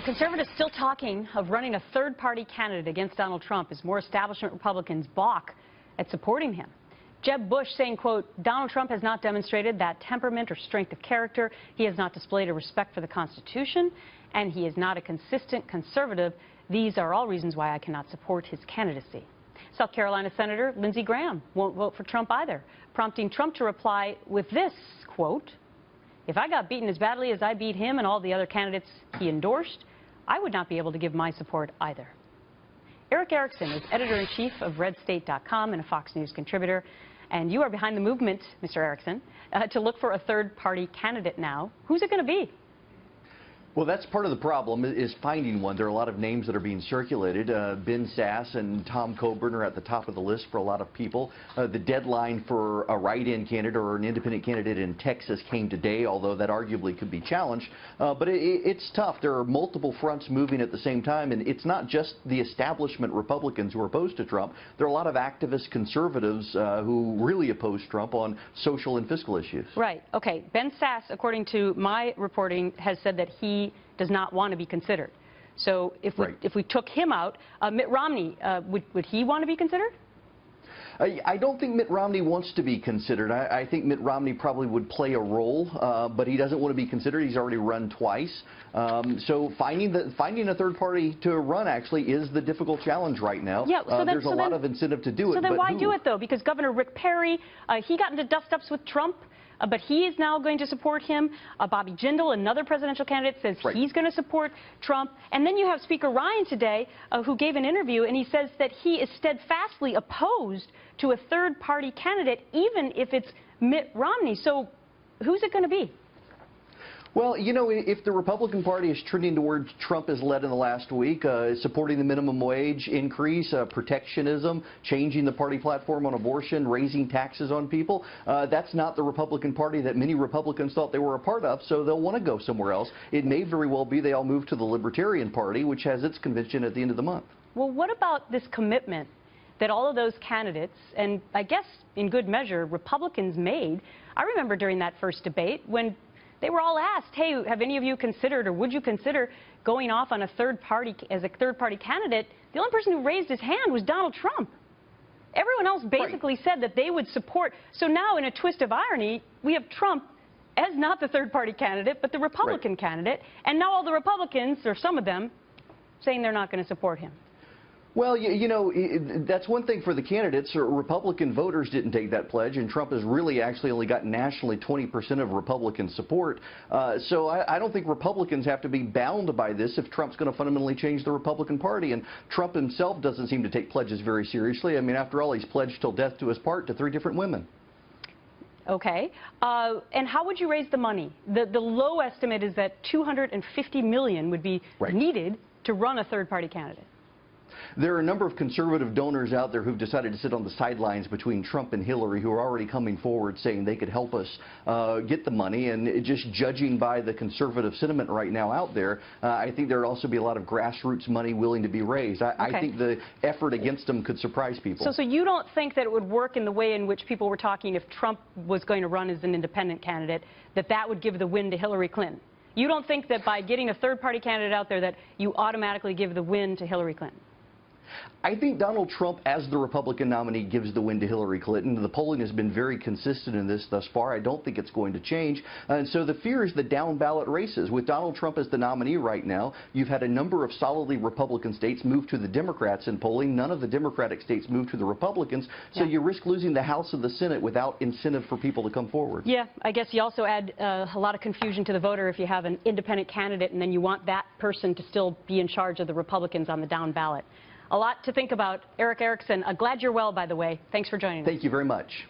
So conservatives still talking of running a third-party candidate against Donald Trump as more establishment Republicans balk at supporting him. Jeb Bush saying, quote, Donald Trump has not demonstrated that temperament or strength of character. He has not displayed a respect for the Constitution, and he is not a consistent conservative. These are all reasons why I cannot support his candidacy. South Carolina Senator Lindsey Graham won't vote for Trump either, prompting Trump to reply with this, quote, if I got beaten as badly as I beat him and all the other candidates he endorsed, I would not be able to give my support either. Erick Erickson is editor-in-chief of RedState.com and a Fox News contributor. And you are behind the movement, Mr. Erickson, to look for a third-party candidate now. Who's it going to be? Well, that's part of the problem, is finding one. There are a lot of names that are being circulated. Ben Sasse and Tom Coburn are at the top of the list for a lot of people. The deadline for a write-in candidate or an independent candidate in Texas came today, although that arguably could be challenged. But it's tough. There are multiple fronts moving at the same time, and it's not just the establishment Republicans who are opposed to Trump. There are a lot of activist conservatives who really oppose Trump on social and fiscal issues. Right. Okay. Ben Sasse, according to my reporting, has said that he does not want to be considered. So if we took him out, Mitt Romney, would he want to be considered? I don't think Mitt Romney wants to be considered. I think Mitt Romney probably would play a role, but he doesn't want to be considered. He's already run twice. So finding a third party to run actually is the difficult challenge right now. Yeah, there's a lot of incentive to do it. So then why do it, though? Because Governor Rick Perry, he got into dust-ups with Trump. But he is now going to support him. Bobby Jindal, another presidential candidate, says he's going to support Trump. And then you have Speaker Ryan today, who gave an interview, and he says that he is steadfastly opposed to a third-party candidate, even if it's Mitt Romney. So who's it going to be? Well, you know, if the Republican Party is trending towards Trump as led in the last week, supporting the minimum wage increase, protectionism, changing the party platform on abortion, raising taxes on people, that's not the Republican Party that many Republicans thought they were a part of, so they'll want to go somewhere else. It may very well be they all move to the Libertarian Party, which has its convention at the end of the month. Well, what about this commitment that all of those candidates, and I guess in good measure, Republicans made? I remember during that first debate when they were all asked, hey, have any of you considered or would you consider going off on a third party as a third-party candidate? The only person who raised his hand was Donald Trump. Everyone else basically said that they would support. So now, in a twist of irony, we have Trump as not the third-party candidate, but the Republican candidate. And now all the Republicans, or some of them, saying they're not going to support him. Well, you know, that's one thing for the candidates. Republican voters didn't take that pledge, and Trump has really actually only got nationally 20% of Republican support. So I don't think Republicans have to be bound by this if Trump's going to fundamentally change the Republican Party. And Trump himself doesn't seem to take pledges very seriously. I mean, after all, he's pledged till death to his part to 3 different women. Okay. And how would you raise the money? The low estimate is that $250 million would be needed to run a third-party candidate. There are a number of conservative donors out there who've decided to sit on the sidelines between Trump and Hillary, who are already coming forward saying they could help us get the money. And just judging by the conservative sentiment right now out there, I think there will also be a lot of grassroots money willing to be raised. I think the effort against them could surprise people. So you don't think that it would work in the way in which people were talking if Trump was going to run as an independent candidate, that would give the win to Hillary Clinton? You don't think that by getting a third-party candidate out there that you automatically give the win to Hillary Clinton? I think Donald Trump, as the Republican nominee, gives the win to Hillary Clinton. The polling has been very consistent in this thus far. I don't think it's going to change. And so the fear is the down-ballot races. With Donald Trump as the nominee right now, you've had a number of solidly Republican states move to the Democrats in polling. None of the Democratic states move to the Republicans. So you risk losing the House and the Senate without incentive for people to come forward. Yeah, I guess you also add a lot of confusion to the voter if you have an independent candidate and then you want that person to still be in charge of the Republicans on the down ballot. A lot to think about. Erick Erickson, glad you're well, by the way. Thanks for joining us. Thank you very much.